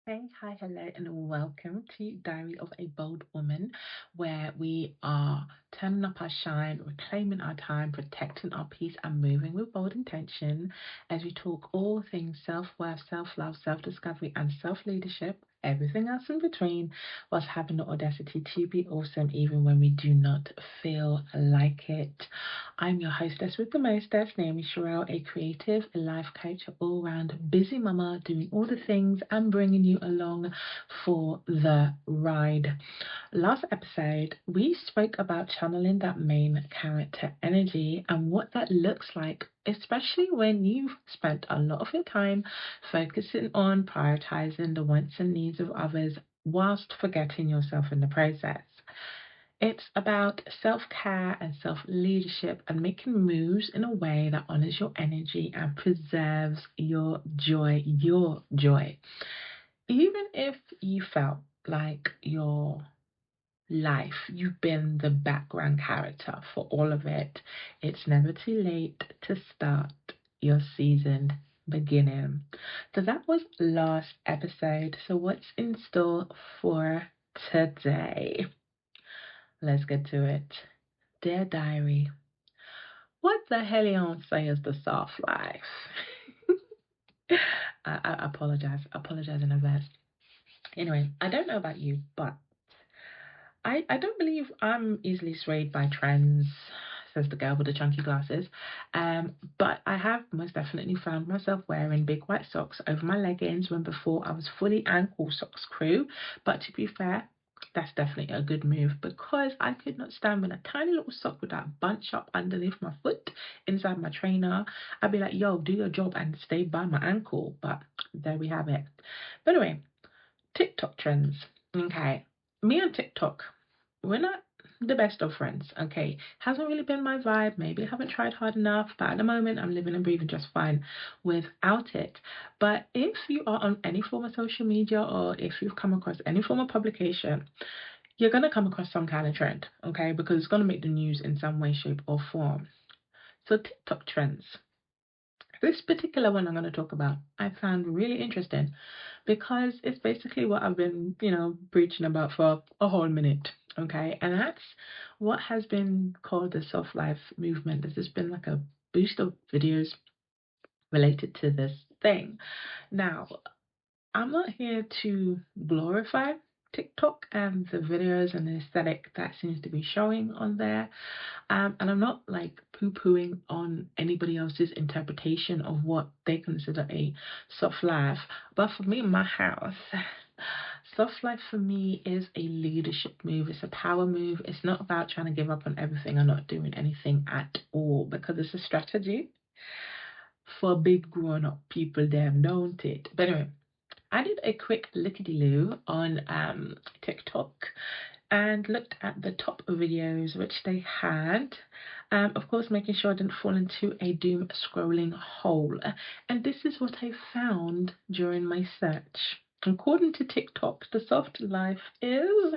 Hey, hi, hello, and welcome to Diary of a Bold Woman, where we are turning up our shine, reclaiming our time, protecting our peace, and moving with bold intention as we talk all things self worth, self love, self discovery, and self leadership, everything else in between, whilst having the audacity to be awesome even when we do not feel like it. I'm your hostess with the mostest, Naomi Cherelle, a creative, a life coach, all round busy mama, doing all the things and bringing you along for the ride. Last episode, we spoke about channeling that main character energy and what that looks like, especially when you've spent a lot of your time focusing on prioritizing the wants and needs of others whilst forgetting yourself in the process. It's about self care and self leadership and making moves in a way that honors your energy and preserves your joy, your joy. Even if you felt like your life, you've been the background character for all of it, it's never too late to start your season beginning. So that was last episode. So, what's in store for today? Let's get to it. Dear Diary, what the Helliyonce is the soft life? I apologize in advance. Anyway, I don't know about you, but I don't believe I'm easily swayed by trends, says the girl with the chunky glasses. But I have most definitely found myself wearing big white socks over my leggings when before I was fully ankle socks crew. But to be fair, that's definitely a good move because I could not stand when a tiny little sock with that bunch up underneath my foot inside my trainer. I'd be like, yo, do your job and stay by my ankle. But there we have it. But anyway, TikTok trends. Okay. Me and TikTok, we're not the best of friends. Okay. Hasn't really been my vibe. Maybe I haven't tried hard enough, but at the moment I'm living and breathing just fine without it. But if you are on any form of social media or if you've come across any form of publication, you're going to come across some kind of trend, okay? Because it's going to make the news in some way, shape, or form. So, TikTok trends. This particular one I'm going to talk about, I found really interesting because it's basically what I've been, preaching about for a whole minute. Okay. And that's what has been called the soft life movement. There's just been like a boost of videos related to this thing. Now, I'm not here to glorify TikTok and the videos and the aesthetic that seems to be showing on there. And I'm not like poo pooing on anybody else's interpretation of what they consider a soft life. But for me, in my house, soft life for me is a leadership move. It's a power move. It's not about trying to give up on everything or not doing anything at all because it's a strategy for big grown up people, them, don't it? But anyway, I did a quick lickety loo on TikTok and looked at the top videos which they had. Of course, making sure I didn't fall into a doom scrolling hole. And this is what I found during my search. According to TikTok, the soft life is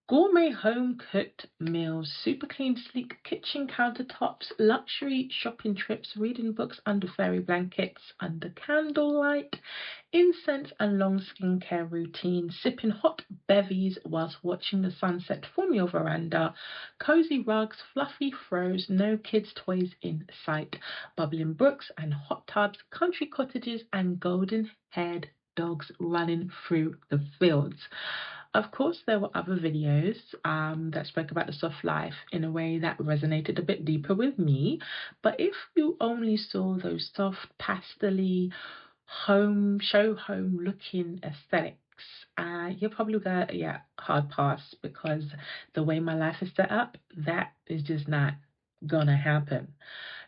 gourmet home cooked meals, super clean, sleek kitchen countertops, luxury shopping trips, reading books under fairy blankets, under candlelight, incense and long skincare routines, sipping hot bevies whilst watching the sunset from your veranda, cozy rugs, fluffy throws, no kids' toys in sight, bubbling brooks and hot tubs, country cottages, and golden haired dogs running through the fields. Of course, there were other videos that spoke about the soft life in a way that resonated a bit deeper with me. But if you only saw those soft, pastely, home looking aesthetics, you're probably gonna, yeah, hard pass because the way my life is set up, that is just not gonna happen.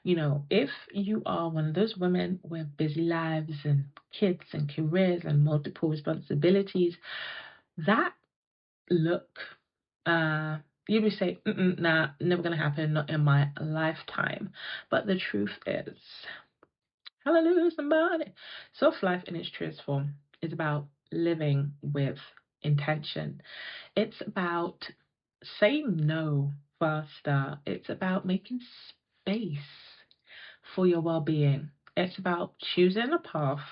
If you are one of those women with busy lives and kids and careers and multiple responsibilities, that look, uh, you would say, nah, never gonna happen, not in my lifetime. But the truth is, hallelujah, somebody. Soft life in its truest form is about living with intention. It's about saying no faster. It's about making space for your well being. It's about choosing a path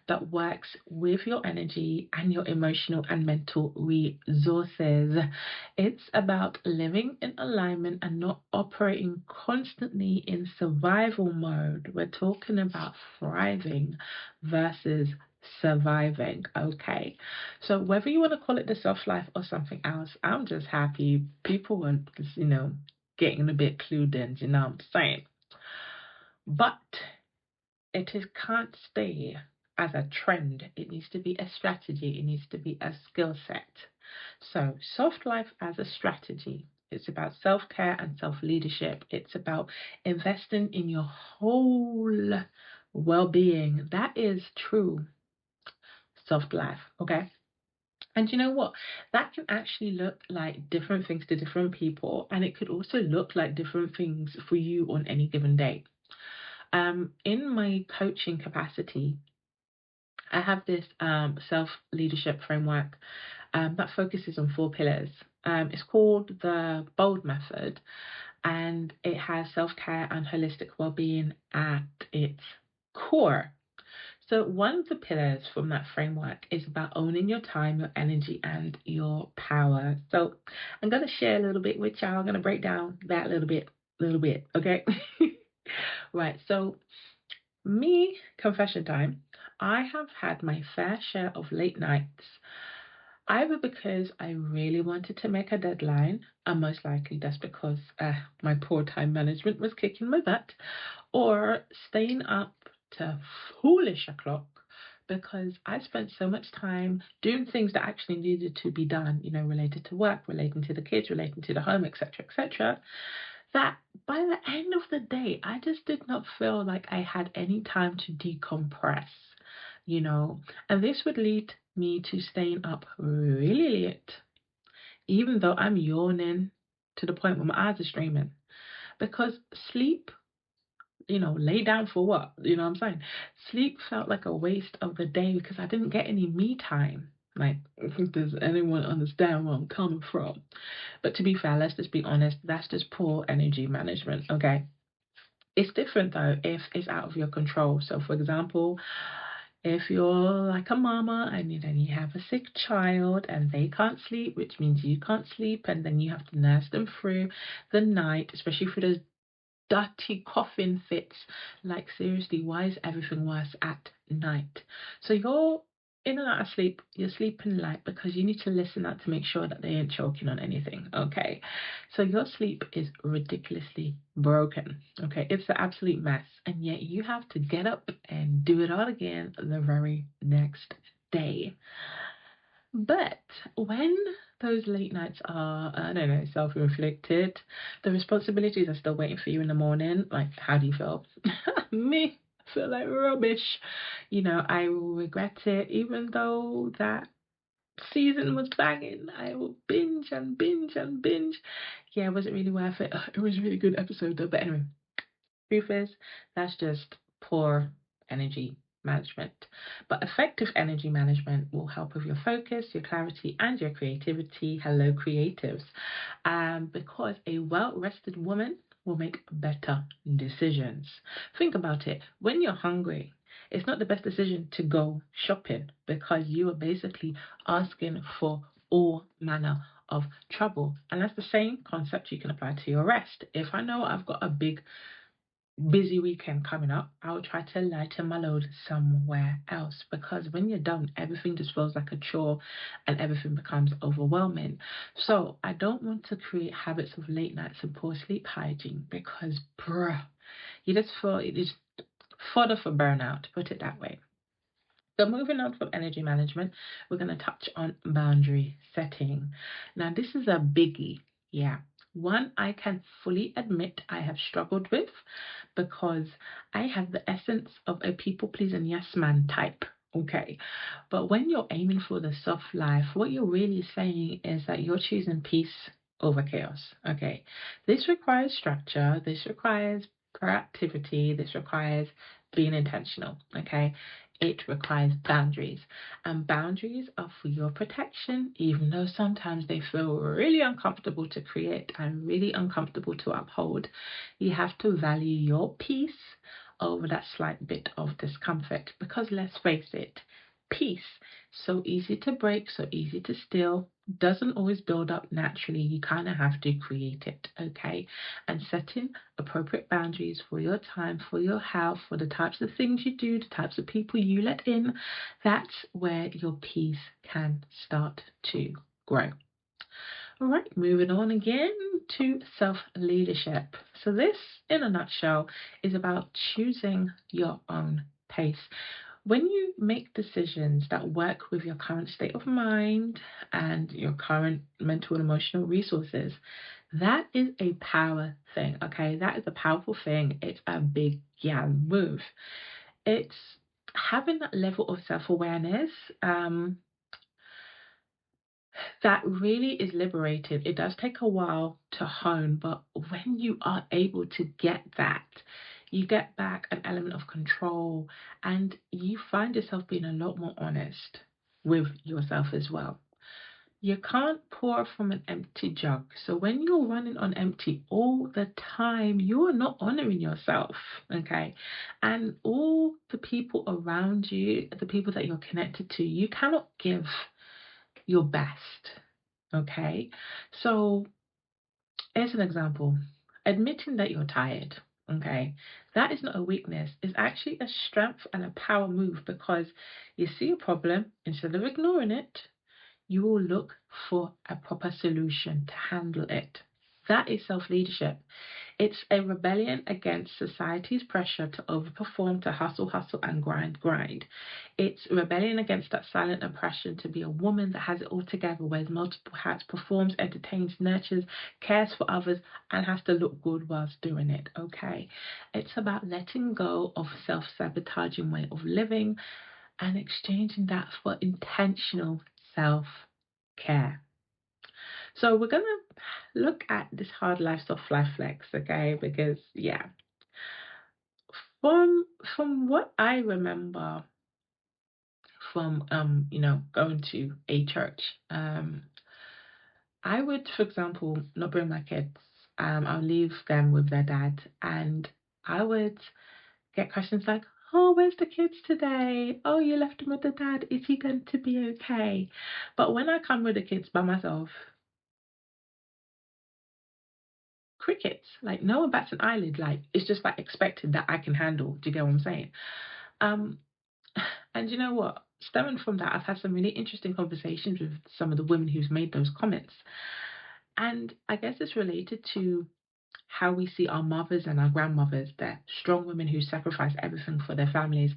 that works with your energy and your emotional and mental resources. It's about living in alignment and not operating constantly in survival mode. We're talking about thriving versus surviving. Okay, so whether you want to call it the soft life or something else, I'm just happy people are, getting a bit clued in, you know what I'm saying? But can't stay as a trend. It needs to be a strategy. It needs to be a skill set. So soft life as a strategy. It's about self-care and self-leadership. It's about investing in your whole well-being. That is true soft life, okay? And you know what? That can actually look like different things to different people, and it could also look like different things for you on any given day. In my coaching capacity, I have this self-leadership framework that focuses on 4 pillars. It's called the B.O.L.D method, and it has self-care and holistic well-being at its core. So one of the pillars from that framework is about owning your time, your energy, and your power. So I'm going to share a little bit with y'all. I'm going to break down that a little bit, okay? Right, so me, confession time, I have had my fair share of late nights, either because I really wanted to make a deadline, and most likely that's because my poor time management was kicking my butt, or staying up to foolish o'clock because I spent so much time doing things that actually needed to be done, related to work, relating to the kids, relating to the home, etc., that by the end of the day, I just did not feel like I had any time to decompress, and this would lead me to staying up really late, even though I'm yawning to the point where my eyes are streaming, because sleep, lay down for what? You know what I'm saying? Sleep felt like a waste of the day because I didn't get any me time. Like, does anyone understand where I'm coming from? But to be fair, let's just be honest, that's just poor energy management, okay? It's different though if it's out of your control. So for example, if you're like a mama and then you have a sick child and they can't sleep, which means you can't sleep, and then you have to nurse them through the night, especially for those dirty coughing fits. Like, seriously, why is everything worse at night? So you're in and out of sleep, you're sleeping light because you need to listen out to make sure that they ain't choking on anything, okay? So your sleep is ridiculously broken, okay? It's an absolute mess, and yet you have to get up and do it all again the very next day. But when those late nights are, I don't know, self-inflicted, the responsibilities are still waiting for you in the morning. Like, how do you feel? Me, I feel like rubbish. I will regret it, even though that season was banging. I will binge and binge and binge. Yeah, was it really worth it? It was a really good episode though. But anyway, truth is, that's just poor energy management. But effective energy management will help with your focus, your clarity, and your creativity. Hello, creatives. Because a well-rested woman will make better decisions. Think about it. When you're hungry, it's not the best decision to go shopping because you are basically asking for all manner of trouble. And that's the same concept you can apply to your rest. If I know I've got a big busy weekend coming up, I'll try to lighten my load somewhere else, because when you're done, everything just feels like a chore and everything becomes overwhelming. So I don't want to create habits of late nights and poor sleep hygiene, because you just feel it is fodder for burnout, to put it that way. So moving on from energy management, we're going to touch on boundary setting. Now, this is a biggie. Yeah. One I can fully admit I have struggled with, because I have the essence of a people-pleasing yes-man type. Okay. But when you're aiming for the soft life, what you're really saying is that you're choosing peace over chaos. Okay. This requires structure. This requires proactivity. This requires being intentional. Okay. It requires boundaries, and boundaries are for your protection, even though sometimes they feel really uncomfortable to create and really uncomfortable to uphold. You have to value your peace over that slight bit of discomfort. Because let's face it, peace, so easy to break, so easy to steal, doesn't always build up naturally. You kind of have to create it, okay? And setting appropriate boundaries for your time, for your health, for the types of things you do, the types of people you let in, that's where your peace can start to grow. All right, moving on again to self-leadership. So this, in a nutshell, is about choosing your own pace. When you make decisions that work with your current state of mind and your current mental and emotional resources, that is a power thing, okay? That is a powerful thing. It's a big move. It's having that level of self-awareness. That really is liberated. It does take a while to hone, but when you are able to get that, you get back an element of control and you find yourself being a lot more honest with yourself as well. You can't pour from an empty jug. So when you're running on empty all the time, you're not honoring yourself, okay? And all the people around you, the people that you're connected to, you cannot give your best. Okay, so as an example, admitting that you're tired, okay, that is not a weakness, it's actually a strength and a power move because you see a problem, instead of ignoring it, you will look for a proper solution to handle it. That is self leadership. It's a rebellion against society's pressure to overperform, to hustle, hustle, and grind, grind. It's rebellion against that silent oppression to be a woman that has it all together, wears multiple hats, performs, entertains, nurtures, cares for others, and has to look good whilst doing it, okay? It's about letting go of self-sabotaging way of living and exchanging that for intentional self-care. So we're gonna look at this hard life, soft life flex, okay? Because yeah, from what I remember from going to a church, I would, for example, not bring my kids. I'll leave them with their dad, and I would get questions like, "Oh, where's the kids today? Oh, you left him with the dad. Is he going to be okay?" But when I come with the kids by myself, crickets. Like no one bats an eyelid. Like it's just like expected that I can handle. Do you get what I'm saying? Um, and you know what? Stemming from that, I've had some really interesting conversations with some of the women who's made those comments. And I guess it's related to how we see our mothers and our grandmothers. They're strong women who sacrifice everything for their families,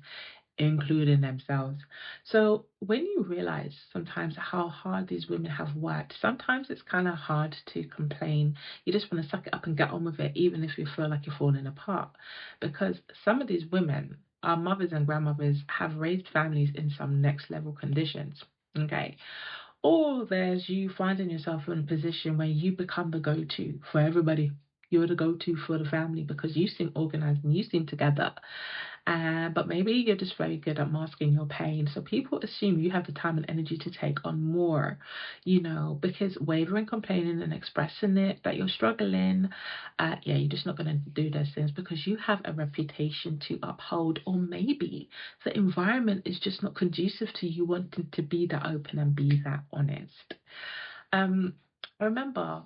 including themselves. So when you realize sometimes how hard these women have worked, sometimes it's kind of hard to complain. You just want to suck it up and get on with it, even if you feel like you're falling apart. Because some of these women, our mothers and grandmothers, have raised families in some next level conditions. Okay. Or there's you finding yourself in a position where you become the go to for everybody. You're the go to for the family because you seem organized and you seem together. But maybe you're just very good at masking your pain. So people assume you have the time and energy to take on more, because wavering, complaining, and expressing it that you're struggling, you're just not going to do those things because you have a reputation to uphold, or maybe the environment is just not conducive to you wanting to be that open and be that honest. I remember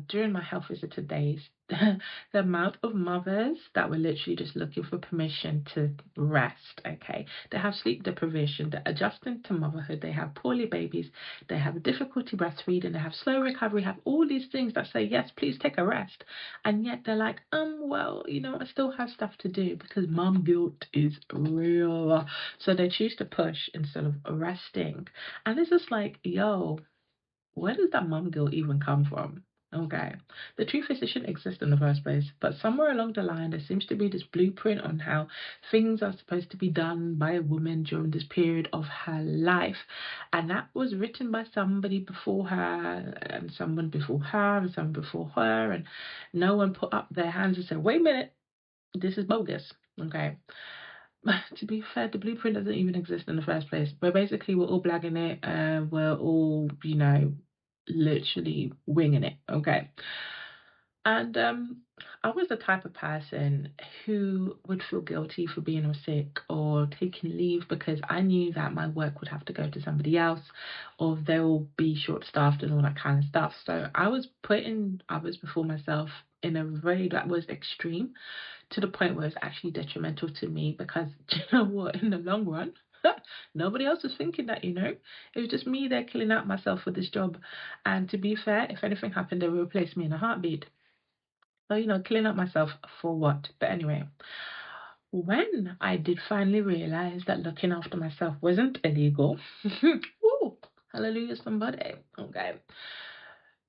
during my health visitor days, the amount of mothers that were literally just looking for permission to rest, okay? They have sleep deprivation, they're adjusting to motherhood, they have poorly babies, they have difficulty breastfeeding, they have slow recovery, have all these things that say, yes, please take a rest. And yet they're like, well, I still have stuff to do because mom guilt is real. So they choose to push instead of resting. And it's just like, yo, where does that mom guilt even come from? Okay. The truth is, it shouldn't exist in the first place. But somewhere along the line, there seems to be this blueprint on how things are supposed to be done by a woman during this period of her life. And that was written by somebody before her, and someone before her, and someone before her. And no one put up their hands and said, wait a minute, this is bogus. Okay. To be fair, the blueprint doesn't even exist in the first place. But basically, we're all blagging it. We're all, literally winging it. Okay. And I was the type of person who would feel guilty for being sick or taking leave because I knew that my work would have to go to somebody else or they'll be short staffed and all that kind of stuff. So I was putting others before myself in a way that was extreme to the point where it's actually detrimental to me because do you know what, in the long run, nobody else was thinking that, it was just me there killing out myself for this job. And to be fair, if anything happened, they would replace me in a heartbeat. So, killing up myself for what? But anyway, when I did finally realize that looking after myself wasn't illegal, ooh, hallelujah, somebody, okay.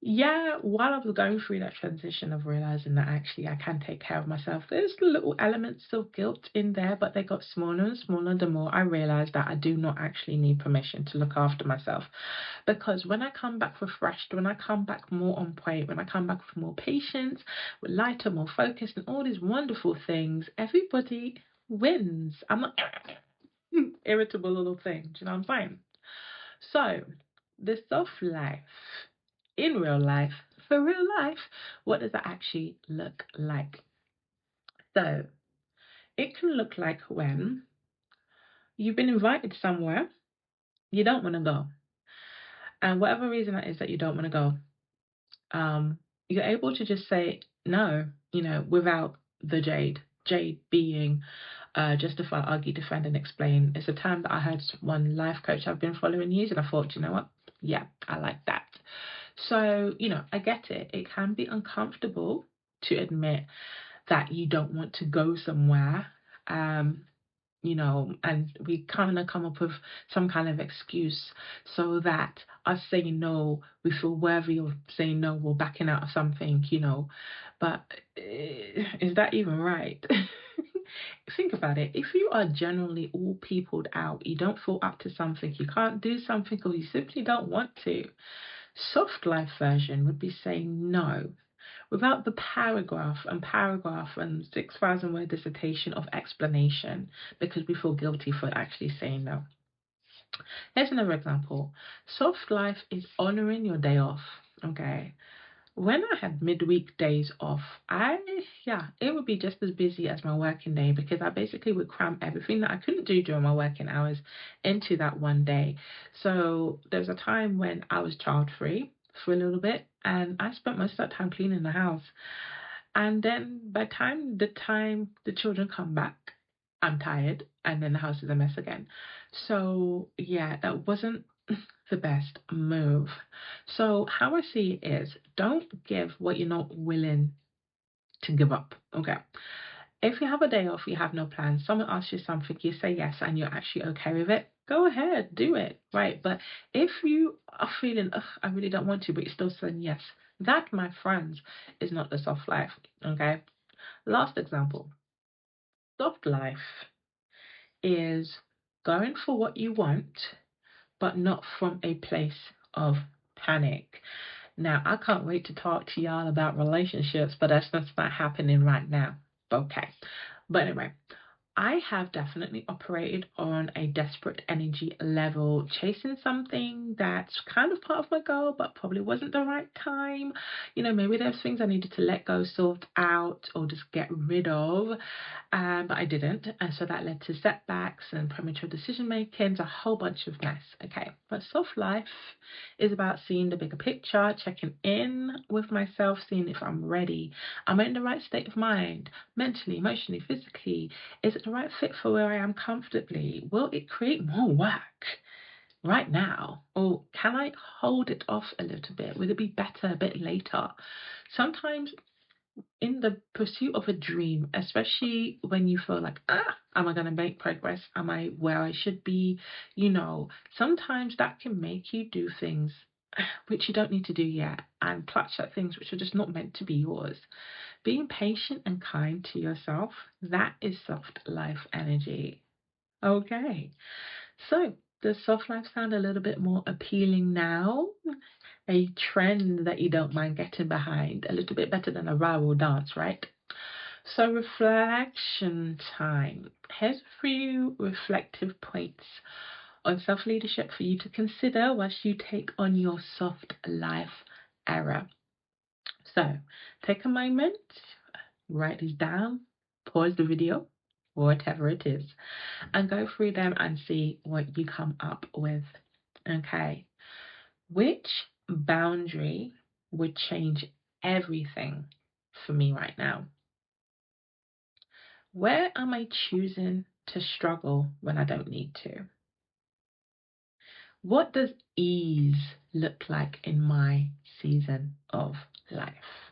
Yeah, while I was going through that transition of realizing that actually I can take care of myself, there's little elements of guilt in there, but they got smaller and smaller the more I realized that I do not actually need permission to look after myself. Because when I come back refreshed, when I come back more on point, when I come back with more patience, with lighter, more focused, and all these wonderful things, everybody wins. I'm not irritable little thing. Do you know what I'm saying? So, the soft life in real life, for real life, what does that actually look like? So, it can look like when you've been invited somewhere, you don't want to go. And whatever reason that is that you don't want to go, you're able to just say no, without the jade. Jade being justify, argue, defend, and explain. It's a term that I heard one life coach I've been following use, and I thought, you know what? Yeah, I like that. So, I get it. It can be uncomfortable to admit that you don't want to go somewhere. Um, and we kind of come up with some kind of excuse so that us saying no, we feel worthy of saying no or backing out of something, But is that even right? Think about it. If you are generally all peopled out, you don't feel up to something, you can't do something, or you simply don't want to, soft life version would be saying no without the paragraph and 6,000 word dissertation of explanation because we feel guilty for actually saying no. Here's another example. Soft life is honoring your day off. Okay. When I had midweek days off, it would be just as busy as my working day because I basically would cram everything that I couldn't do during my working hours into that one day. So there was a time when I was child free for a little bit and I spent most of that time cleaning the house. And then by the time the children come back, I'm tired and then the house is a mess again. So yeah, that wasn't the best move. So how I see it is don't give what you're not willing to give up. Okay. If you have a day off, you have no plans, someone asks you something, you say yes and you're actually okay with it, go ahead, do it. Right. But if you are feeling, ugh, I really don't want to, but you're still saying yes, that, my friends, is not the soft life. Okay. Last example. Soft life is going for what you want, but not from a place of panic. Now, I can't wait to talk to y'all about relationships, but that's just not happening right now. Okay. But anyway, I have definitely operated on a desperate energy level, chasing something that's kind of part of my goal, but probably wasn't the right time. Maybe there's things I needed to let go, sort out, or just get rid of, but I didn't. And so that led to setbacks and premature decision making, a whole bunch of mess. Okay. But soft life is about seeing the bigger picture, checking in with myself, seeing if I'm ready. Am I in the right state of mind, mentally, emotionally, physically? Is it the right fit for where I am comfortably? Will it create more work right now? Or can I hold it off a little bit? Will it be better a bit later? Sometimes in the pursuit of a dream, especially when you feel like, am I going to make progress? Am I where I should be? Sometimes that can make you do things which you don't need to do yet and clutch at things which are just not meant to be yours. Being patient and kind to yourself, that is soft life energy. Okay, so does soft life sound a little bit more appealing now? A trend that you don't mind getting behind, a little bit better than a rival dance, right? So reflection time. Here's a few reflective points on self-leadership for you to consider whilst you take on your soft life era. So take a moment, write these down, pause the video, whatever it is, and go through them and see what you come up with. Okay. Which boundary would change everything for me right now? Where am I choosing to struggle when I don't need to? What does ease look like in my season of life?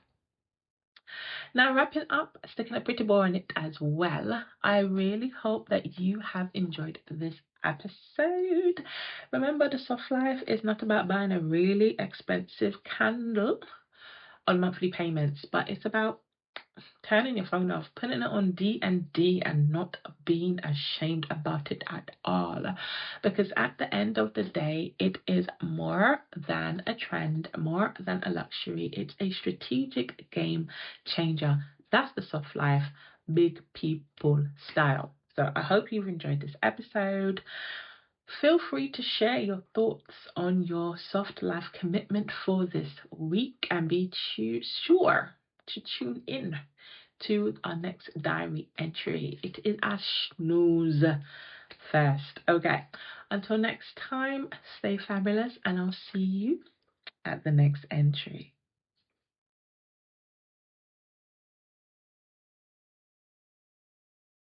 Now, wrapping up, sticking a pretty bow on it as well, I really hope that you have enjoyed this episode. Remember, the soft life is not about buying a really expensive candle on monthly payments, but it's about turning your phone off, putting it on D&D, and not being ashamed about it at all. Because at the end of the day, it is more than a trend, more than a luxury. It's a strategic game changer. That's the soft life, big people style. So I hope you've enjoyed this episode. Feel free to share your thoughts on your soft life commitment for this week, and be sure to tune in to our next diary entry. It is a snooze fest. Okay, until next time, stay fabulous, and I'll see you at the next entry.